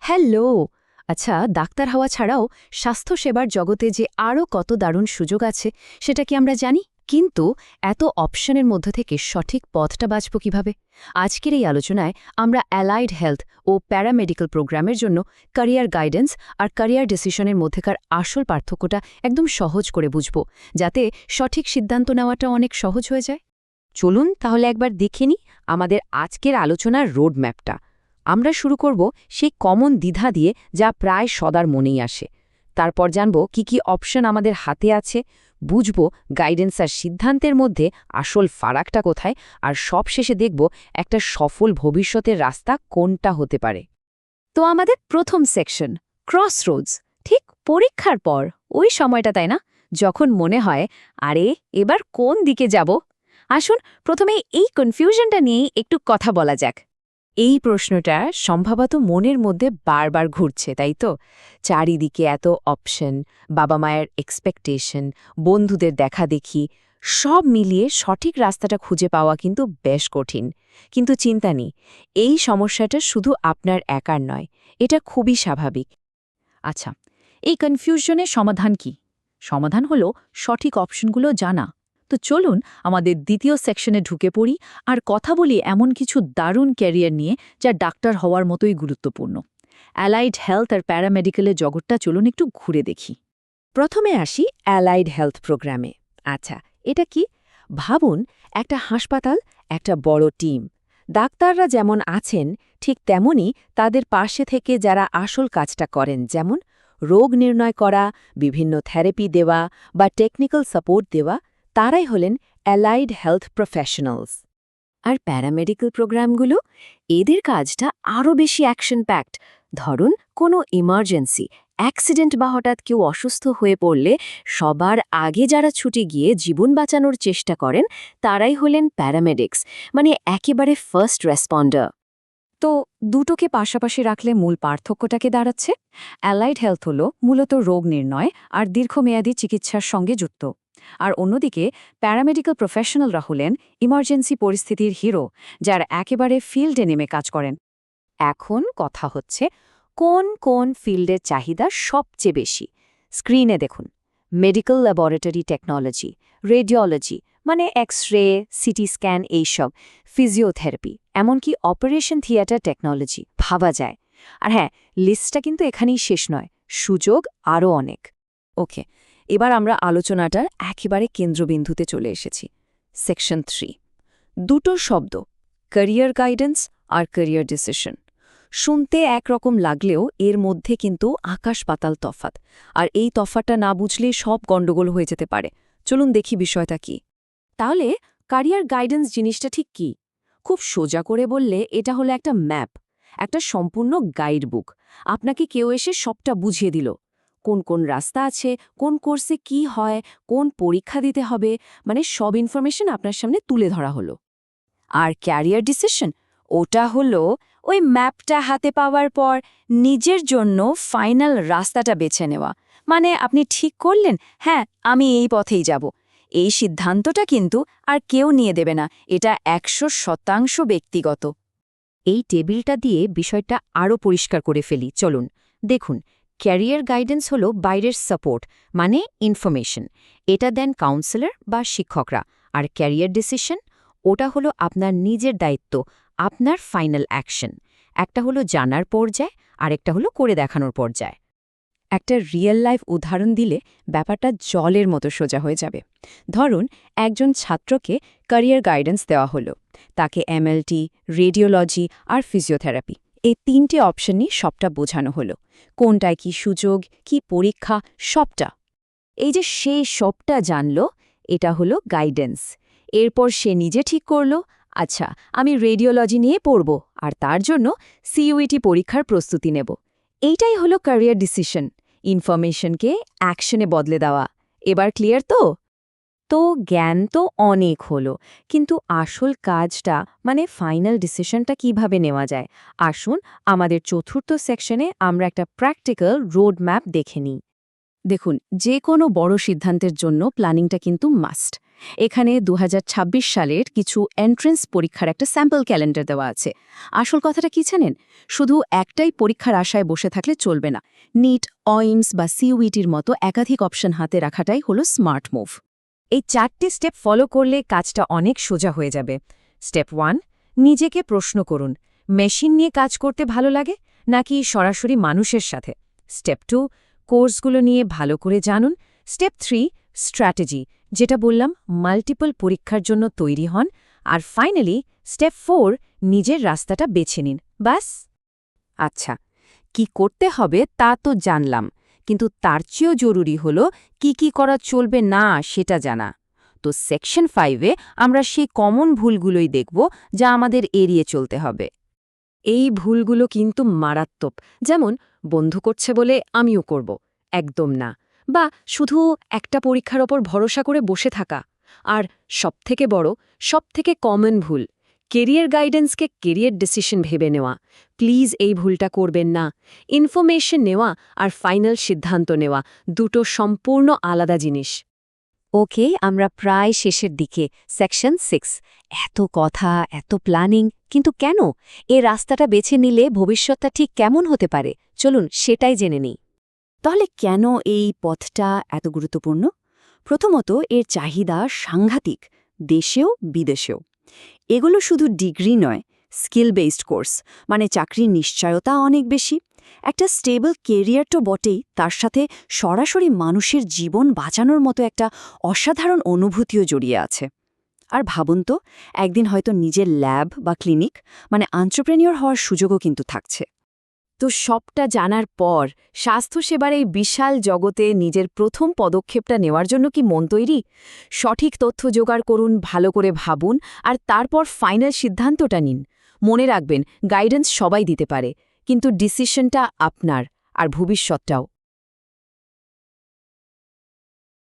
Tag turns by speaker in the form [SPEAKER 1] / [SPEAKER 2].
[SPEAKER 1] Hello. আচ্ছা, doctor হওয়া ছাড়াও স্বাস্থ্যসেবার জগতে যে আরও কত দারুণ সুযোগ আছে সেটা কি আমরা জানি? কিন্তু এত অপশনের মধ্য থেকে সঠিক পথটা বাছব কিভাবে? আজকের এই আলোচনায় আমরা অ্যালাইড হেলথ ও প্যারামেডিক্যাল প্রোগ্রামের জন্য ক্যারিয়ার গাইডেন্স আর ক্যারিয়ার ডিসিশনের মধ্যেকার আসল পার্থক্যটা একদম সহজ করে বুঝব, যাতে সঠিক সিদ্ধান্ত নেওয়াটা অনেক সহজ হয়ে যায়।
[SPEAKER 2] চলুন তাহলে একবার দেখে নিই আমাদের আজকের আলোচনার রোডম্যাপটা। আমরা শুরু করব সেই কমন দ্বিধা দিয়ে, যা প্রায় সবার মনেই আসে। তারপর জানব কি কি অপশন আমাদের হাতে আছে, বুঝব গাইডেন্স আর সিদ্ধান্তের মধ্যে আসল ফারাকটা কোথায়, আর সবশেষে দেখব একটা সফল ভবিষ্যতের রাস্তা কোনটা হতে পারে।
[SPEAKER 1] তো আমাদের প্রথম সেকশন, ক্রসরোডস। ঠিক পরীক্ষার পর ওই সময়টা, তাই না, যখন মনে হয় আরে এবার কোন দিকে যাব। আসুন প্রথমে এই কনফিউশনটা নিয়েই একটু কথা বলা যাক।
[SPEAKER 2] এই প্রশ্নটা সম্ভবত মনের মধ্যে বারবার ঘুরছে, তাই তো? চারিদিকে এত অপশন, বাবা মায়ের এক্সপেকটেশন, বন্ধুদের দেখাদেখি, সব মিলিয়ে সঠিক রাস্তাটা খুঁজে পাওয়া কিন্তু বেশ কঠিন। কিন্তু চিন্তা নেই, এই সমস্যাটা শুধু আপনার একার নয়, এটা খুবই স্বাভাবিক।
[SPEAKER 1] আচ্ছা, এই কনফিউশনের সমাধান কি? সমাধান হলো সঠিক অপশনগুলো জানা। তো চলুন আমাদের দ্বিতীয় সেকশনে ঢুকে পড়ি আর কথা বলি এমন কিছু দারুণ ক্যারিয়ার নিয়ে যা ডাক্তার হওয়ার মতোই গুরুত্বপূর্ণ। অ্যালাইড হেলথ আর প্যারামেডিক্যালের জগৎটা চলুন একটু ঘুরে দেখি।
[SPEAKER 2] প্রথমে আসি অ্যালাইড হেলথ প্রোগ্রামে। আচ্ছা, এটা কি? ভাবুন, একটা হাসপাতাল, একটা বড় টিম। ডাক্তাররা যেমন আছেন, ঠিক তেমনি তাদের পাশে থেকে যারা আসল কাজটা করেন, যেমন রোগ নির্ণয় করা, বিভিন্ন থেরাপি দেওয়া বা টেকনিক্যাল সাপোর্ট দেওয়া, তারাই হলেন অ্যালাইড হেলথ প্রফেশনালস। আর প্যারামেডিক্যাল প্রোগ্রামগুলো, এদের কাজটা আরও বেশি অ্যাকশন প্যাকড। ধরুন কোনো ইমার্জেন্সি, অ্যাক্সিডেন্ট বা হঠাৎ কেউ অসুস্থ হয়ে পড়লে সবার আগে যারা ছুটে গিয়ে জীবন বাঁচানোর চেষ্টা করেন, তারাই হলেন প্যারামেডিক্স, মানে একেবারে ফার্স্ট রেসপন্ডার।
[SPEAKER 1] তো দুটোকে পাশাপাশি রাখলে মূল পার্থক্যটাকে দাঁড়াচ্ছে, অ্যালাইড হেলথ হল মূলত রোগ নির্ণয় আর দীর্ঘমেয়াদী চিকিৎসার সঙ্গে যুক্ত, আর অন্যদিকে প্যারামেডিক্যাল প্রফেশনালরা হলেন ইমার্জেন্সি পরিস্থিতির হিরো, যার একেবারে ফিল্ডে নেমে কাজ করেন।
[SPEAKER 2] এখন কথা হচ্ছে, কোন কোন ফিল্ডের চাহিদা সবচেয়ে বেশি? স্ক্রিনে দেখুন, মেডিকেল ল্যাবরেটরি টেকনোলজি, রেডিওলজি মানে এক্স-রে, সিটি স্ক্যান, এইসব, ফিজিওথেরাপি, এমনকি অপারেশন থিয়েটার টেকনোলজি ভাবা যায়। আর হ্যাঁ, লিস্টটা কিন্তু এখানেই শেষ নয়, সুযোগ আরও অনেক। ওকে, এবার আমরা আলোচনাটার একেবারে কেন্দ্রবিন্দুতে চলে এসেছি। সেকশন 3, দুটো শব্দ, ক্যারিয়ার গাইডেন্স আর ক্যারিয়ার ডিসিশন। শুনতে একরকম লাগলেও এর মধ্যে কিন্তু আকাশ পাতাল তফাৎ, আর এই তফাৎটা না বুঝলে সব গণ্ডগোল হয়ে যেতে পারে। চলুন দেখি বিষয়টা কি। তাহলে ক্যারিয়ার গাইডেন্স জিনিসটা ঠিক কি? খুব সোজা করে বললে এটা হলো একটা ম্যাপ, একটা সম্পূর্ণ গাইড বুক। আপনাকে কেউ এসে সবটা বুঝিয়ে দিল, কোন কোন রাস্তা আছে, কোন কোর্সে কি হয়, কোন পরীক্ষা দিতে হবে, মানে সব ইনফরমেশন আপনার সামনে তুলে ধরা হলো। আর ক্যারিয়ার ডিসিশন, ওটা হলো ওই ম্যাপটা হাতে পাওয়ার পর নিজের জন্য ফাইনাল রাস্তাটা বেছে নেওয়া। মানে আপনি ঠিক করলেন, হ্যাঁ আমি এই পথেই যাব। এই সিদ্ধান্তটা কিন্তু আর কেউ নিয়ে দেবে না, এটা 100% ব্যক্তিগত। এই টেবিলটা দিয়ে বিষয়টা আরও পরিষ্কার করে ফেলি, চলুন দেখুন। ক্যারিয়ার গাইডেন্স হলো বাইরের সাপোর্ট, মানে ইনফরমেশন, এটা দেন কাউন্সেলর বা শিক্ষকরা। আর ক্যারিয়ার ডিসিশন, ওটা হলো আপনার নিজের দায়িত্ব, আপনার ফাইনাল অ্যাকশন। একটা হলো জানার পর্যায়, আরেকটা হলো করে দেখানোর পর্যায়। একটা রিয়েল লাইফ উদাহরণ দিলে ব্যাপারটা জলের মতো সোজা হয়ে যাবে। ধরুন, একজন ছাত্রকে ক্যারিয়ার গাইডেন্স দেওয়া হলো, তাকে এমএলটি, রেডিওলজি আর ফিজিওথেরাপি, এই 3টে অপশন নিয়ে সবটা বোঝানো হলো। কোনটায় কি সুযোগ, কি পরীক্ষা, সবটা। এই যে সে সবটা জানল, এটা হলো গাইডেন্স। এরপর সে নিজে ঠিক করল, আচ্ছা আমি রেডিওলজি নিয়ে পড়ব, আর তার জন্য সিইউইটি পরীক্ষার প্রস্তুতি নেব। এইটাই হলো ক্যারিয়ার ডিসিশন, ইনফরমেশনকে অ্যাকশনে বদলে দেওয়া। এবার ক্লিয়ার তো? তো জ্ঞান তো অনেক হলো, কিন্তু আসল কাজটা, মানে ফাইনাল ডিসিশনটা কিভাবে নেওয়া যায়? আসুন আমাদের চতুর্থ সেকশনে আমরা একটা প্র্যাকটিক্যাল রোড ম্যাপ দেখে নিই। দেখুন, যে কোনো বড় সিদ্ধান্তের জন্য প্ল্যানিংটা কিন্তু মাস্ট।
[SPEAKER 1] এখানে 2026 সালের কিছু এন্ট্রেন্স পরীক্ষার একটা স্যাম্পল ক্যালেন্ডার দেওয়া আছে। আসল কথাটা কি জানেন? শুধু একটাই পরীক্ষার আশায় বসে থাকলে চলবে না। নিট, অইমস বা সিইউইটির মতো একাধিক অপশন হাতে রাখাটাই হলো স্মার্ট মুভ।
[SPEAKER 2] এই 4টে স্টেপ ফলো করলে কাজটা অনেক সোজা হয়ে যাবে। স্টেপ 1, নিজেকে প্রশ্ন করুন, মেশিন নিয়ে কাজ করতে ভালো লাগে নাকি সরাসরি মানুষের সাথে। স্টেপ 2, কোর্সগুলো নিয়ে ভালো করে জানুন। স্টেপ 3, স্ট্র্যাটেজি, যেটা বললাম, মাল্টিপল পরীক্ষার জন্য তৈরি হন। আর ফাইনালি স্টেপ 4, নিজের রাস্তাটা বেছে নিন। ব্যাস। আচ্ছা, কি করতে হবে তা তো জানলাম, কিন্তু তার চেয়েও জরুরি হলো কি করা চলবে না সেটা জানা। তো সেকশন 5-এ আমরা সেই কমন ভুলগুলোই দেখব যা আমাদের এড়িয়ে চলতে হবে। এই ভুলগুলো কিন্তু মারাত্মক, যেমন বন্ধু করছে বলে আমিও করব, একদম না। বা শুধু একটা পরীক্ষার ওপর ভরসা করে বসে থাকা। আর সবথেকে বড়, সবথেকে কমন ভুল, কেরিয়ার গাইডেন্সকে কেরিয়ার ডিসিশন ভেবে নেওয়া। প্লিজ এই ভুলটা করবেন না। ইনফরমেশন নেওয়া আর ফাইনাল সিদ্ধান্ত নেওয়া দুটো সম্পূর্ণ আলাদা জিনিস। ওকে, আমরা প্রায় শেষের দিকে। সেকশন 6, এত কথা, এত প্ল্যানিং, কিন্তু কেন? এ রাস্তাটা বেছে নিলে ভবিষ্যৎটা ঠিক কেমন হতে পারে? চলুন সেটাই জেনে নিই।
[SPEAKER 1] তাহলে কেন এই পথটা এত গুরুত্বপূর্ণ? প্রথমত, এর চাহিদা সাংঘাতিক, দেশেও বিদেশেও। এগুলো শুধু ডিগ্রি নয়, স্কিল বেসড কোর্স, মানে চাকরির নিশ্চয়তা অনেক বেশি। একটা স্টেবল কেরিয়ার তো বটেই, তার সাথে সরাসরি মানুষের জীবন বাঁচানোর মতো একটা অসাধারণ অনুভূতিও জড়িয়ে আছে। আর ভাবুন তো, একদিন হয়তো নিজের ল্যাব বা ক্লিনিক, মানে এন্টারপ্রেনিয়র হওয়ার সুযোগও কিন্তু থাকছে। তো সবটা জানার পর স্বাস্থ্যসেবার এই বিশাল জগতে নিজের প্রথম পদক্ষেপটা নেওয়ার জন্য কি মন তৈরি? সঠিক তথ্য জোগাড় করুন, ভালো করে ভাবুন, আর তারপর ফাইনাল সিদ্ধান্তটা নিন। মনে রাখবেন, গাইডেন্স সবাই দিতে পারে, কিন্তু ডিসিশনটা আপনার, আর ভবিষ্যৎটাও।